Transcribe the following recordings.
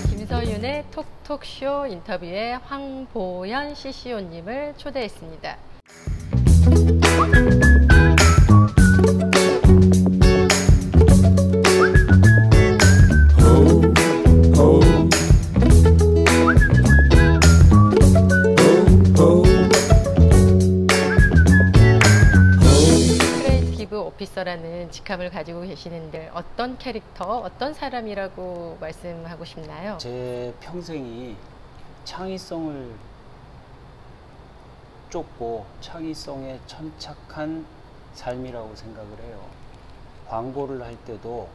김서윤의 톡톡쇼 인터뷰에 황보연 CCO님을 초대했습니다. 오피서라는 직함을 가지고 계시는데 어떤 캐릭터, 어떤 사람이라고 말씀하고 싶나요? 제 평생이 창의성을 쫓고 창의성에 천착한 삶이라고 생각을 해요. 광고를 할 때도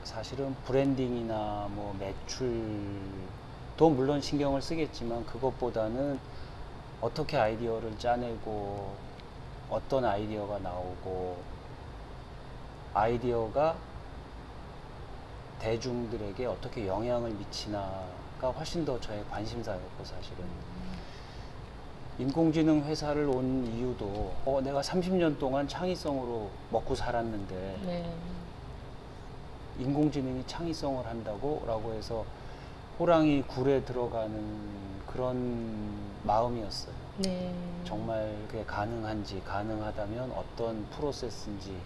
사실은 브랜딩이나 뭐 매출도 물론 신경을 쓰겠지만 그것보다는 어떻게 아이디어를 짜내고 어떤 아이디어가 나오고 아이디어가 대중들에게 어떻게 영향을 미치나가 훨씬 더 저의 관심사였고, 사실은 인공지능 회사를 온 이유도 내가 30년 동안 창의성으로 먹고 살았는데 네. 인공지능이 창의성을 한다고? 라고 해서 호랑이 굴에 들어가는 그런 마음이었어요. 네. 정말 그게 가능한지, 가능하다면 어떤 프로세스인지,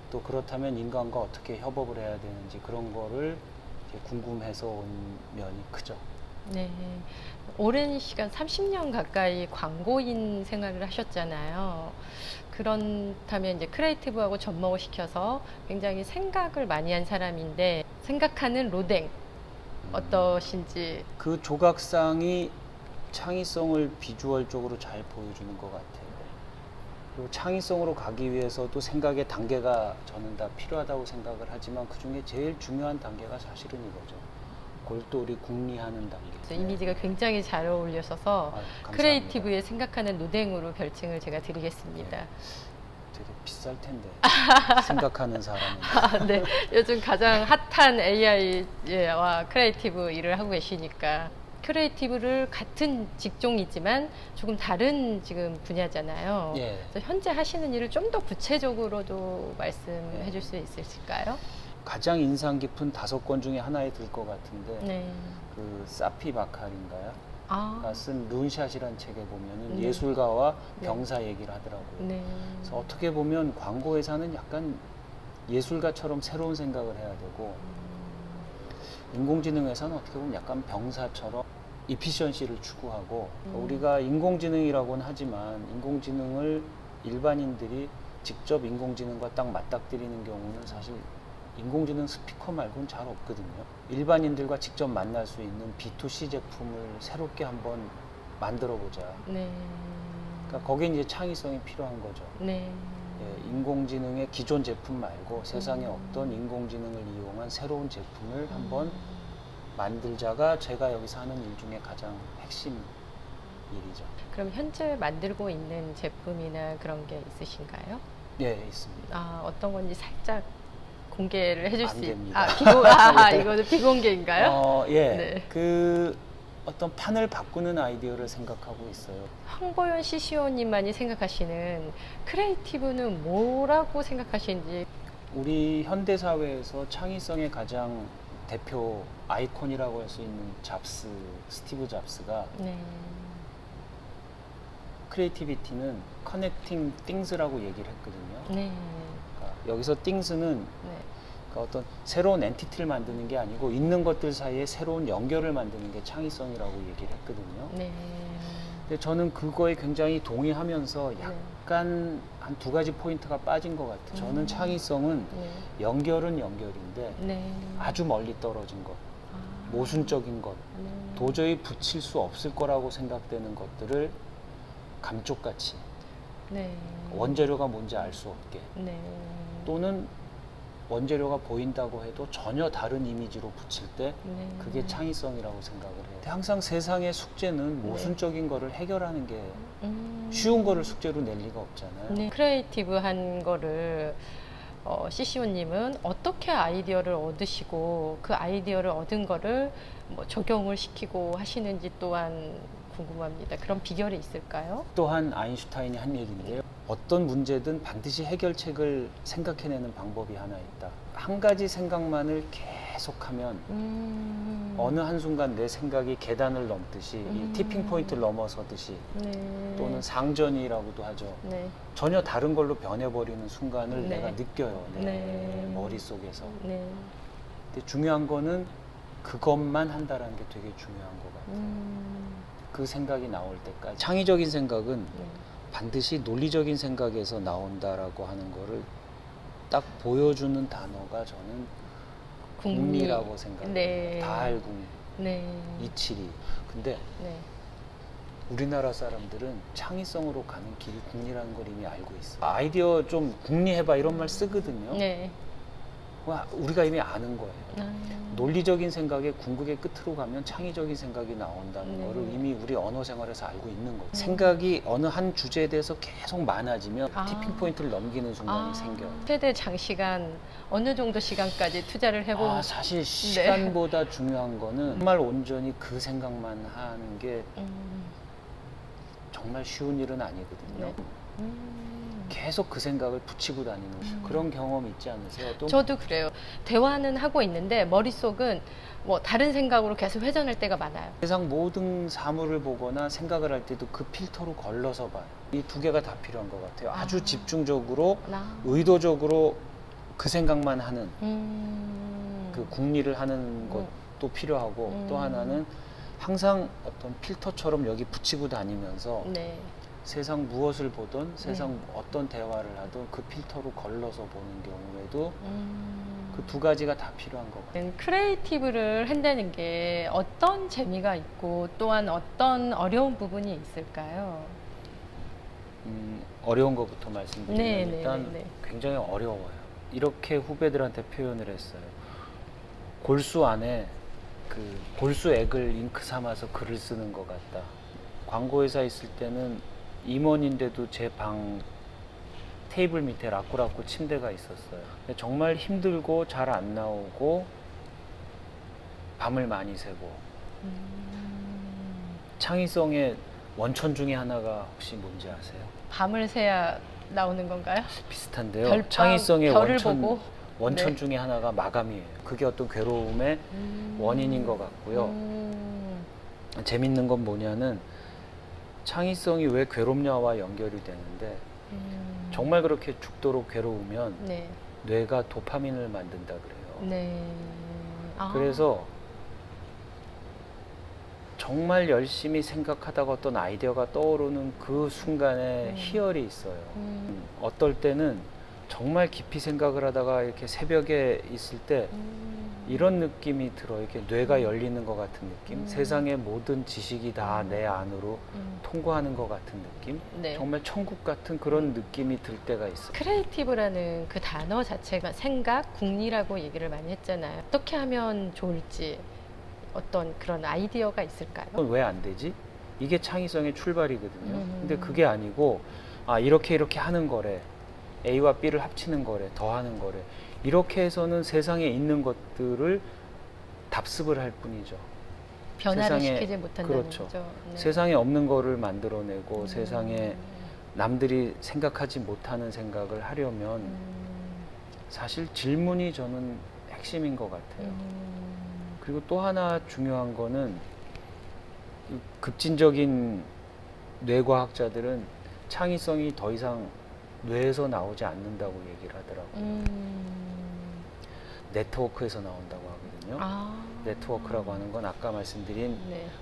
또 그렇다면 인간과 어떻게 협업을 해야 되는지, 그런 거를 궁금해서 온 면이 크죠. 네. 오랜 시간 30년 가까이 광고인 생활을 하셨잖아요. 그렇다면 이제 크리에이티브하고 접목을 시켜서 굉장히 생각을 많이 한 사람인데, 생각하는 로댕 어떠신지? 그 조각상이 창의성을 비주얼적으로 잘 보여주는 것 같아요. 그리고 창의성으로 가기 위해서도 생각의 단계가 저는 다 필요하다고 생각을 하지만 그 중에 제일 중요한 단계가 사실은 이거죠. 골똘히 궁리하는 단계. 이미지가 굉장히 잘 어울리셔서 크리에이티브에 생각하는 노댕으로 별칭을 제가 드리겠습니다. 네. 되게 비쌀 텐데 생각하는 사람은. 네, 요즘 가장 핫한 AI와 크리에이티브 일을 하고 계시니까. 크리에이티브를 같은 직종이지만 조금 다른 지금 분야잖아요. 예. 그래서 현재 하시는 일을 좀 더 구체적으로도 말씀해 줄 수 있으실까요? 가장 인상 깊은 5권 중에 하나에 들 것 같은데 네. 그 사피 바칼인가요? 쓴 룬샷이라는 책에 보면은 네. 예술가와 병사 얘기를 하더라고요. 네. 그래서 어떻게 보면 광고 회사는 약간 예술가처럼 새로운 생각을 해야 되고 인공지능 회사는 어떻게 보면 약간 병사처럼 이피션시를 추구하고 우리가 인공지능이라고는 하지만 인공지능을 일반인들이 직접 인공지능과 딱 맞닥뜨리는 경우는 사실 인공지능 스피커 말고는 잘 없거든요. 일반인들과 직접 만날 수 있는 B2C 제품을 새롭게 한번 만들어 보자. 네. 그러니까 거기에 이제 창의성이 필요한 거죠. 네. 예, 인공지능의 기존 제품 말고 세상에 없던 인공지능을 이용한 새로운 제품을 한번 만들자가 제가 여기서 하는 일 중에 가장 핵심 일이죠. 그럼 현재 만들고 있는 제품이나 그런 게 있으신가요? 네, 있습니다. 어떤 건지 살짝 공개를 해줄 수 있습니다. 이거는 비공개인가요? 예. 네. 그 어떤 판을 바꾸는 아이디어를 생각하고 있어요. 황보연 CCO님만이 생각하시는 크리에이티브는 뭐라고 생각하시는지. 우리 현대사회에서 창의성의 가장 대표 아이콘이라고 할 수 있는 스티브 잡스가 네. 크리에이티비티는 커넥팅 띵스라고 얘기를 했거든요. 네. 그러니까 여기서 띵스는 네. 그러니까 어떤 새로운 엔티티를 만드는 게 아니고 있는 것들 사이에 새로운 연결을 만드는 게 창의성이라고 얘기를 했거든요. 네. 근데 저는 그거에 굉장히 동의하면서 약간 네. 한 2가지 포인트가 빠진 것 같아요. 저는 창의성은 네. 연결은 연결인데 네. 아주 멀리 떨어진 것, 모순적인 것, 네. 도저히 붙일 수 없을 거라고 생각되는 것들을 감쪽같이 네. 원재료가 뭔지 알 수 없게 네. 또는 원재료가 보인다고 해도 전혀 다른 이미지로 붙일 때 네. 그게 창의성이라고 생각을 해요. 항상 세상의 숙제는 모순적인 네. 거를 해결하는 게 쉬운 거를 숙제로 낼 리가 없잖아요. 네. 크리에이티브한 거를 CCO님은 어떻게 아이디어를 얻으시고 그 아이디어를 얻은 거를 뭐 적용을 시키고 하시는지 또한 궁금합니다. 그런 비결이 있을까요? 또한 아인슈타인이 한 얘기인데요. 어떤 문제든 반드시 해결책을 생각해내는 방법이 하나 있다. 한 가지 생각만을 계속하면 어느 한순간 내 생각이 계단을 넘듯이 이 티핑 포인트를 넘어서듯이 네. 또는 상전이라고도 하죠. 네. 전혀 다른 걸로 변해버리는 순간을 네. 내가 느껴요. 내 네. 머릿속에서. 네. 근데 중요한 거는 그것만 한다는 게 되게 중요한 것 같아요. 그 생각이 나올 때까지. 창의적인 생각은 네. 반드시 논리적인 생각에서 나온다라고 하는 거를 딱 보여주는 단어가 저는 궁리라고 생각해요. 네. 다알궁, 네. 이치리. 근데 네. 우리나라 사람들은 창의성으로 가는 길이 궁리라는 걸 이미 알고 있어요. 아이디어 좀 궁리해봐 이런 말 쓰거든요. 네. 우리가 이미 아는 거예요. 논리적인 생각에 궁극의 끝으로 가면 창의적인 생각이 나온다는 네. 거를 이미 우리 언어 생활에서 알고 있는 거예요. 생각이 어느 한 주제에 대해서 계속 많아지면 티핑 포인트를 넘기는 순간이 생겨요. 최대 장시간 어느 정도 시간까지 투자를 해보면 사실 시간보다 중요한 거는 정말 온전히 그 생각만 하는 게 정말 쉬운 일은 아니거든요. 네. 계속 그 생각을 붙이고 다니는 그런 경험 있지 않으세요? 또? 저도 그래요. 대화는 하고 있는데 머릿속은 뭐 다른 생각으로 계속 회전할 때가 많아요. 세상 모든 사물을 보거나 생각을 할 때도 그 필터로 걸러서 봐요. 이 두 개가 다 필요한 것 같아요. 아주 집중적으로 의도적으로 그 생각만 하는 그 궁리를 하는 것도 필요하고 또 하나는 항상 어떤 필터처럼 여기 붙이고 다니면서 네. 세상 무엇을 보든 세상 어떤 대화를 하든 그 필터로 걸러서 보는 경우에도 그 두 가지가 다 필요한 것 같아요. 크리에이티브를 한다는 게 어떤 재미가 있고 또한 어떤 어려운 부분이 있을까요? 어려운 것부터 말씀드리면 네, 일단 네. 굉장히 어려워요. 이렇게 후배들한테 표현을 했어요. 골수 안에 그 골수액을 잉크 삼아서 글을 쓰는 것 같다. 광고회사 있을 때는 임원인데도 제 방 테이블 밑에 라꾸라꾸 침대가 있었어요. 정말 힘들고 잘 안 나오고 밤을 많이 새고 창의성의 원천 중에 하나가 혹시 뭔지 아세요? 밤을 새야 나오는 건가요? 비슷한데요. 창의성의 보고? 원천 중에 하나가 마감이에요. 그게 어떤 괴로움의 원인인 것 같고요. 재밌는 건 뭐냐는 창의성이 왜 괴롭냐와 연결이 되는데 정말 그렇게 죽도록 괴로우면 네. 뇌가 도파민을 만든다 그래요. 네. 그래서 정말 열심히 생각하다가 어떤 아이디어가 떠오르는 그 순간에 희열이 있어요. 어떨 때는 정말 깊이 생각을 하다가 이렇게 새벽에 있을 때 이런 느낌이 들어요. 이렇게 뇌가 열리는 것 같은 느낌. 세상의 모든 지식이 다 내 안으로 통과하는 것 같은 느낌. 네. 정말 천국 같은 그런 느낌이 들 때가 있어요. 크리에이티브라는 그 단어 자체가 생각, 궁리라고 얘기를 많이 했잖아요. 어떻게 하면 좋을지 어떤 그런 아이디어가 있을까요? 왜 안 되지? 이게 창의성의 출발이거든요. 근데 그게 아니고 이렇게 하는 거래. A와 B를 합치는 거래. 더하는 거래. 이렇게 해서는 세상에 있는 것들을 답습을 할 뿐이죠. 변화를 시키지 못한다는 그렇죠. 거죠. 네. 세상에 없는 거를 만들어내고 세상에 남들이 생각하지 못하는 생각을 하려면 사실 질문이 저는 핵심인 것 같아요. 그리고 또 하나 중요한 거는 급진적인 뇌과학자들은 창의성이 더 이상 뇌에서 나오지 않는다고 얘기를 하더라고요. 네트워크에서 나온다고 하거든요. 네트워크라고 하는 건 아까 말씀드린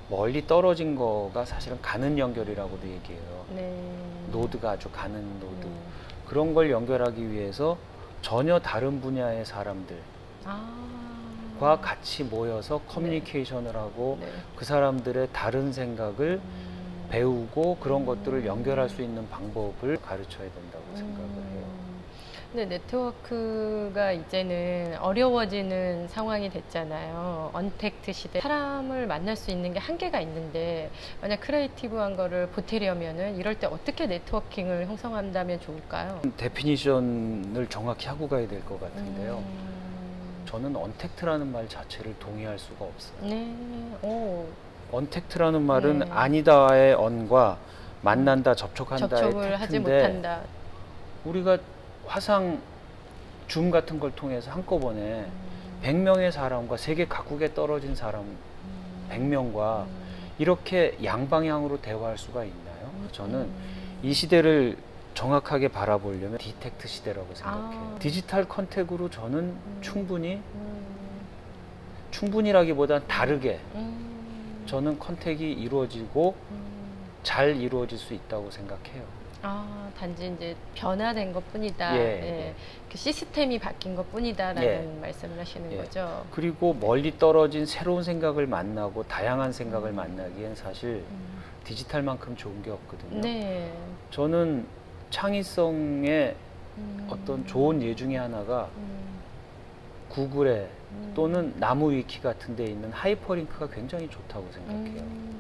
멀리 떨어진 거가 사실은 가는 연결이라고도 얘기해요. 노드가 아주 가는 노드. 그런 걸 연결하기 위해서 전혀 다른 분야의 사람들과 같이 모여서 커뮤니케이션을 하고 그 사람들의 다른 생각을 배우고 그런 것들을 연결할 수 있는 방법을 가르쳐야 된다고 생각을 해요. 근데 네트워크가 이제는 어려워지는 상황이 됐잖아요. 언택트 시대. 사람을 만날 수 있는 게 한계가 있는데 만약 크리에이티브한 거를 보태려면은 이럴 때 어떻게 네트워킹을 형성한다면 좋을까요? 데피니션을 정확히 하고 가야 될 것 같은데요. 저는 언택트라는 말 자체를 동의할 수가 없어요. 네. 오. 언택트라는 말은 아니다의 언과 만난다, 접촉한다의 접촉을 하지 택트인데 못한다. 우리가 화상 줌 같은 걸 통해서 한꺼번에 100명의 사람과 세계 각국에 떨어진 사람 100명과 이렇게 양방향으로 대화할 수가 있나요? 저는 이 시대를 정확하게 바라보려면 디텍트 시대라고 생각해요. 디지털 컨택으로 저는 충분히라기보단 다르게 저는 컨택이 이루어지고 잘 이루어질 수 있다고 생각해요. 단지 이제 변화된 것뿐이다. 예. 그 시스템이 바뀐 것뿐이다라는 말씀을 하시는 거죠. 그리고 멀리 떨어진 새로운 생각을 만나고 다양한 생각을 만나기엔 사실 디지털만큼 좋은 게 없거든요. 네. 저는 창의성의 어떤 좋은 예 중에 하나가 구글에 또는 나무위키 같은 데 있는 하이퍼링크가 굉장히 좋다고 생각해요.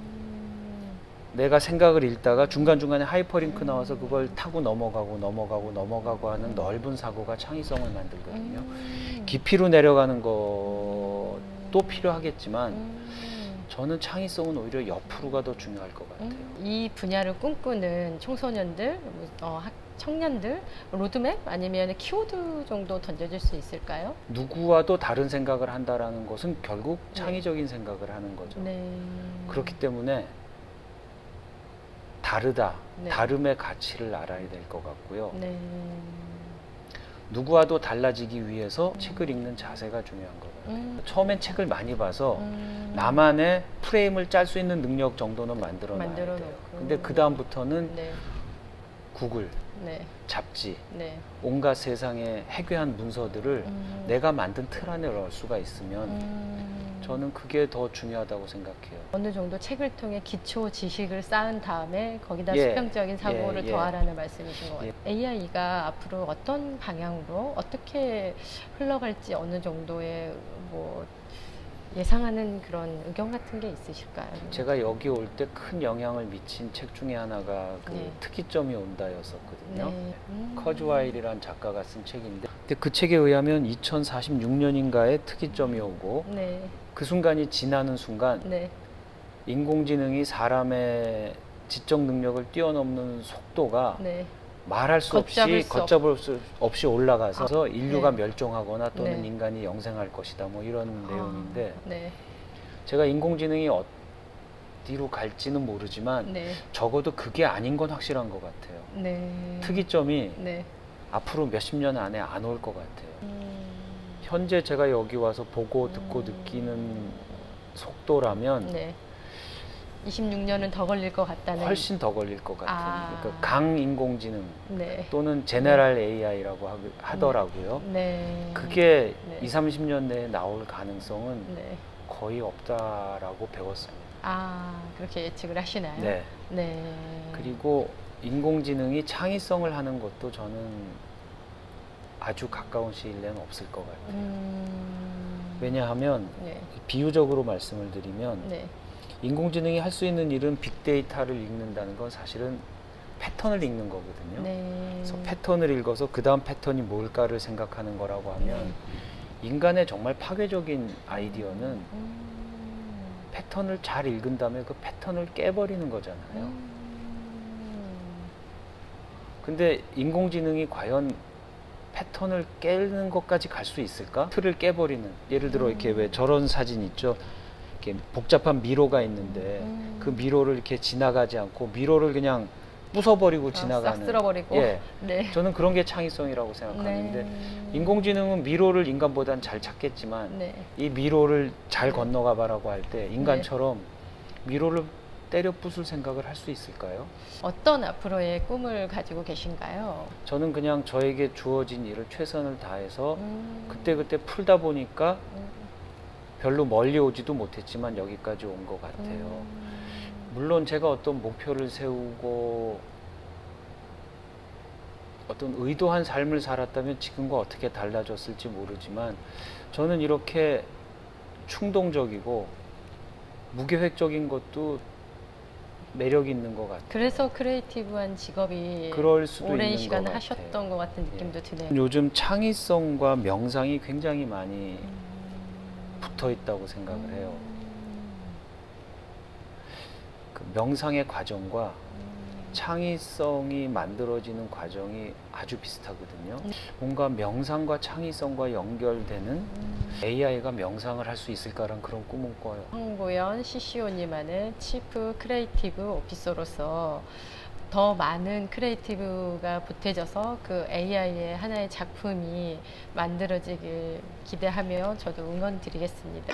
내가 생각을 읽다가 중간중간에 하이퍼링크 나와서 그걸 타고 넘어가고 하는 넓은 사고가 창의성을 만들거든요. 깊이로 내려가는 것도 필요하겠지만 저는 창의성은 오히려 옆으로가 더 중요할 것 같아요. 이 분야를 꿈꾸는 청소년들, 청년들 로드맵 아니면 키워드 정도 던져줄 수 있을까요? 누구와도 다른 생각을 한다라는 것은 결국 창의적인 생각을 하는 거죠. 그렇기 때문에 다르다, 다름의 가치를 알아야 될 것 같고요. 누구와도 달라지기 위해서 책을 읽는 자세가 중요한 것 같아요. 처음엔 책을 많이 봐서 나만의 프레임을 짤 수 있는 능력 정도는 만들어 놔야 돼요. 근데 그 다음부터는 구글, 잡지, 온갖 세상의 해괴한 문서들을 내가 만든 틀 안에 넣을 수가 있으면 저는 그게 더 중요하다고 생각해요. 어느 정도 책을 통해 기초 지식을 쌓은 다음에 거기다 수평적인 사고를 더하라는 말씀이신 것 같아요. AI가 앞으로 어떤 방향으로 어떻게 흘러갈지 어느 정도의 뭐 예상하는 그런 의견 같은 게 있으실까요? 제가 여기 올 때 큰 영향을 미친 책 중에 하나가 그 특이점이 온다였었거든요. 커즈와일이라는 작가가 쓴 책인데 근데 그 책에 의하면 2046년인가에 특이점이 오고 그 순간이 지나는 순간 인공지능이 사람의 지적 능력을 뛰어넘는 속도가 말할 수 걷잡을 수 없이 올라가서 인류가 멸종하거나 또는 인간이 영생할 것이다 뭐 이런 내용인데 제가 인공지능이 어디로 갈지는 모르지만 적어도 그게 아닌 건 확실한 것 같아요. 특이점이 앞으로 몇십 년 안에 안 올 것 같아요. 현재 제가 여기 와서 보고 듣고 느끼는 속도라면 26년은 더 걸릴 것 같다는. 훨씬 더 걸릴 것 같은. 그러니까 강인공지능 또는 제네럴 AI라고 하더라고요. 그게 20, 30년 내에 나올 가능성은 거의 없다라고 배웠습니다. 그렇게 예측을 하시나요? 그리고 인공지능이 창의성을 하는 것도 저는 아주 가까운 시일 내는 없을 것 같아요. 왜냐하면 비유적으로 말씀을 드리면 인공지능이 할 수 있는 일은 빅데이터를 읽는다는 건 사실은 패턴을 읽는 거거든요. 그래서 패턴을 읽어서 그 다음 패턴이 뭘까를 생각하는 거라고 하면 인간의 정말 파괴적인 아이디어는 패턴을 잘 읽은 다음에 그 패턴을 깨버리는 거잖아요. 근데 인공지능이 과연 패턴을 깨는 것까지 갈 수 있을까? 틀을 깨버리는. 예를 들어 이렇게 왜 저런 사진 있죠? 이렇게 복잡한 미로가 있는데 그 미로를 이렇게 지나가지 않고 미로를 그냥 부숴버리고 지나가는. 싹 쓸어버리고. 저는 그런 게 창의성이라고 생각하는데 인공지능은 미로를 인간보다는 잘 찾겠지만 이 미로를 잘 건너가 봐라고 할 때 인간처럼 미로를 때려 부술 생각을 할 수 있을까요? 어떤 앞으로의 꿈을 가지고 계신가요? 저는 그냥 저에게 주어진 일을 최선을 다해서 그때그때 풀다 보니까 별로 멀리 오지도 못했지만 여기까지 온 것 같아요. 물론 제가 어떤 목표를 세우고 어떤 의도한 삶을 살았다면 지금과 어떻게 달라졌을지 모르지만 저는 이렇게 충동적이고 무계획적인 것도 매력 있는 것 같아요. 그래서 크리에이티브한 직업이 오랜 시간 하셨던 것 같은 느낌도 드네요. 요즘 창의성과 명상이 굉장히 많이 붙어 있다고 생각을 해요. 그 명상의 과정과 창의성이 만들어지는 과정이 아주 비슷하거든요. 뭔가 명상과 창의성과 연결되는 AI가 명상을 할 수 있을까라는 그런 꿈은 꿔요. 황보연 CCO님만의 치프 크리에이티브 오피서로서 더 많은 크리에이티브가 보태져서 그 AI의 하나의 작품이 만들어지길 기대하며 저도 응원 드리겠습니다.